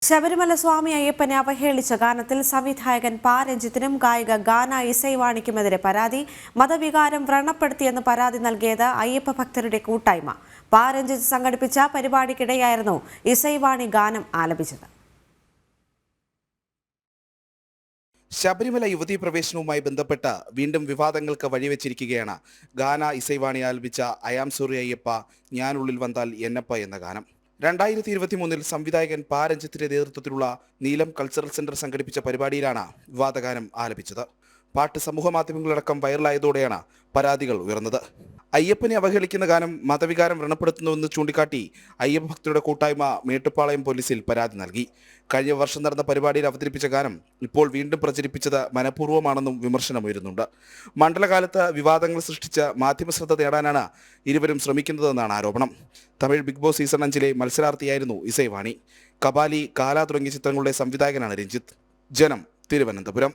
ശബരിമല സ്വാമി അയ്യപ്പനെ അവഹേളിച്ച ഗാനത്തിൽ സംവിധായകൻ പാ രഞ്ജിത്തിനും ഗായിക ഗാന ഇസൈവാണിക്കുമെതിരെ പരാതി. മതവികാരം വ്രണപ്പെടുത്തിയെന്ന് പരാതി നൽകിയത് അയ്യപ്പ ഭക്തരുടെ കൂട്ടായ്മ. പാ രഞ്ജിത്ത് സംഘടിപ്പിച്ച പരിപാടിക്കിടെയായിരുന്നു ഇസൈവാണി ഗാനം ആലപിച്ചത്. ശബരിമല യുവതീ പ്രവേശനവുമായി ബന്ധപ്പെട്ട് വീണ്ടും വിവാദങ്ങൾക്ക് വഴിവെച്ചിരിക്കുകയാണ് ഗാന ഇസൈവാണി ആലപിച്ച അയാം സോറി അയ്യപ്പ ഞാനുള്ളിൽ വന്നാൽ എന്നപ്പ എന്ന ഗാനം. 2023 സംവിധായകൻ പാ രഞ്ജിത്തിന്റെ നേതൃത്വത്തിലുള്ള നീലം കൾച്ചറൽ സെന്റർ സംഘടിപ്പിച്ച പരിപാടിയിലാണ് വിവാദഗാനം ആലപിച്ചത്. പാട്ട് സമൂഹ മാധ്യമങ്ങളടക്കം വൈറലായതോടെയാണ് പരാതികൾ ഉയർന്നത്. അയ്യപ്പനെ അവഹേളിക്കുന്ന ഗാനം മതവികാരം വ്രണപ്പെടുത്തുന്നുവെന്ന് ചൂണ്ടിക്കാട്ടി അയ്യപ്പ ഭക്തരുടെ കൂട്ടായ്മ മേട്ടുപ്പാളയം പോലീസിൽ പരാതി നൽകി. കഴിഞ്ഞ വർഷം നടന്ന പരിപാടിയിൽ അവതരിപ്പിച്ച ഗാനം ഇപ്പോൾ വീണ്ടും പ്രചരിപ്പിച്ചത് മനഃപൂർവ്വമാണെന്നും വിമർശനമുയരുന്നുണ്ട്. മണ്ഡലകാലത്ത് വിവാദങ്ങൾ സൃഷ്ടിച്ച് മാധ്യമശ്രദ്ധ നേടാനാണ് ഇരുവരും ശ്രമിക്കുന്നതെന്നാണ് ആരോപണം. തമിഴ് ബിഗ് ബോസ് സീസൺ 5 മത്സരാർത്ഥിയായിരുന്നു ഇസൈവാണി. കബാലി, കാല തുടങ്ങിയ ചിത്രങ്ങളുടെ സംവിധായകനാണ് രഞ്ജിത്ത്. ജനം, തിരുവനന്തപുരം.